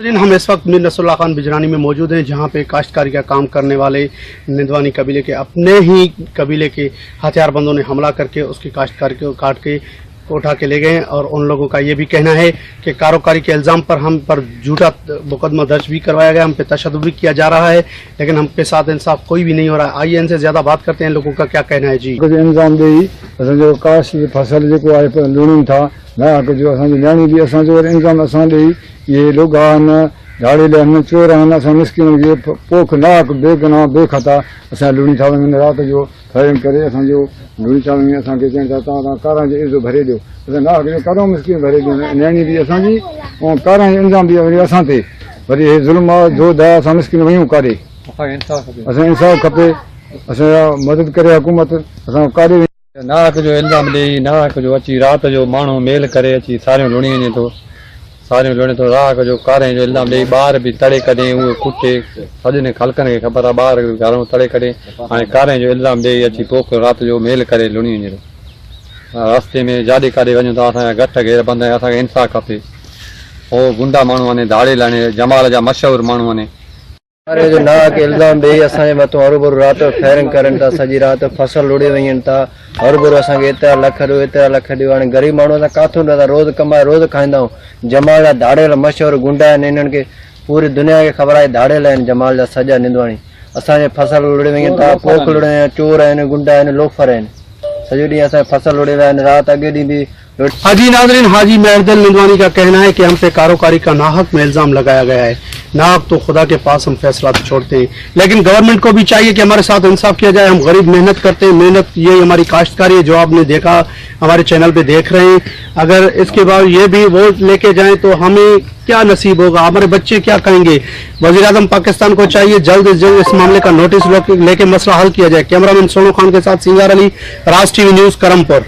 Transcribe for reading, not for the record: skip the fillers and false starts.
हम इस वक्त मीर नसरुल्लाह खान बिजरानी में मौजूद हैं, जहां पे काश्तकारी का काम करने वाले निंदवानी कबीले के अपने ही कबीले के हथियारबंदों ने हमला करके उसकी काश्तकारी को काट के उठा के ले गए हैं। और उन लोगों का ये भी कहना है कि कारोकारी के इल्ज़ाम पर हम पर झूठा मुकदमा दर्ज भी करवाया गया, हम पे तशद्दुद भी किया जा रहा है, लेकिन हम पे साथ इंसाफ कोई भी नहीं हो रहा है। आइए इनसे ज़्यादा बात करते हैं, लोगों का क्या कहना है। जी इंजाम ॾेई असांजो काश फसल जेको आहे लूणियूं था न जो असांजी न्याणी बि असांजो इंजाम असां ॾेई इहे लोगा आहिनि, झाड़ेल आहिनि, चोर आहिनि, असां मिस्किन खे पोख नाक बेगुनाह बेखता असां लूणी था वञनि। राति जो फायरिंग करे असांजो लूणी था वञनि, असांखे चवनि था तव्हां कारां जो इज़ो भरे ॾियो, असां नाक जो कारो मिस्किन भरे ॾियो, न्याणी बि असांजी ऐं कारां जो इंजाम बि वरी असां ते, वरी हे ज़ुल्म आहे जो दया असां मिस्किन वयूं कारे, असां इंसाफ़ खपे, असांजा मदद करे हुकूमत असां कारे। नाक जो इल्ज़ाम ॾेई नाक जो अची राति जो माण्हू मेल करे अची सारियूं लुणी वञे थो, सारियूं लुणे थो, राख जो कारे जो इल्ज़ाम ॾेई ॿार बि तड़े कॾहिं उहे कुटे सभिनी खलकनि खे ख़बर आहे, ॿार घरों तड़े कॾहिं हाणे कारे जो इल्ज़ाम ॾेई अची पोख राति जो मेल करे लुणी वञे थो। रस्ते में जाॾे काॾे वञूं था असांजा घट घेर बंदि आहे, असांखे इंसाफ़ खपे। उहो गुंडा माण्हू आहिनि, धाड़े लाने जमाल जा मशहूरु माण्हू आहिनि, जो नाक इल्ज़ाम ॾेई असांजे मथां हरूभरू राति जो फायरिंग करनि था, सॼी राति फसल लुड़ी वञनि था, हरूभरू असांखे एतिरा लख ॾियो एतिरा लख ॾियो। हाणे ग़रीब माण्हू असां काथूं था रोज़ कमाए रोज़ खाईंदा आहियूं। जमाल जा धाड़ेल मशहूरु गुंडा आहिनि, इन्हनि खे पूरी दुनिया खे ख़बर आहे धाड़ेल आहिनि जमाल जा सॼा निंदवाणी। असांजे फसल लुड़ी वञनि था, पोख लुड़े आहिनि, चोर आहिनि, गुंडा आहिनि, लोफर आहिनि, सॼो ॾींहुं असांजे फसल लुड़े विया आहिनि, राति अॻे ॾींहुं बि। हाजी नाज़रीन, हाजी मेहरदिल निंदवानी का कहना है कि हम पे कारोकारी का नाहक में इल्ज़ाम लगाया गया है। नाहक तो खुदा के पास हम फैसला तो छोड़ते हैं, लेकिन गवर्नमेंट को भी चाहिए कि हमारे साथ इंसाफ किया जाए। हम गरीब मेहनत करते हैं, मेहनत ये हमारी काश्तकारी है जो आपने देखा हमारे चैनल पे देख रहे हैं। अगर इसके बाद ये भी वोट लेके जाएं तो हमें क्या नसीब होगा, हमारे बच्चे क्या कहेंगे। वज़ीर आज़म पाकिस्तान को चाहिए जल्द से जल्द इस मामले का नोटिस लेके मसला हल किया जाए। कैमरामैन सोनू खान के साथ सिंगार अली, राज टीवी न्यूज़, करमपुर।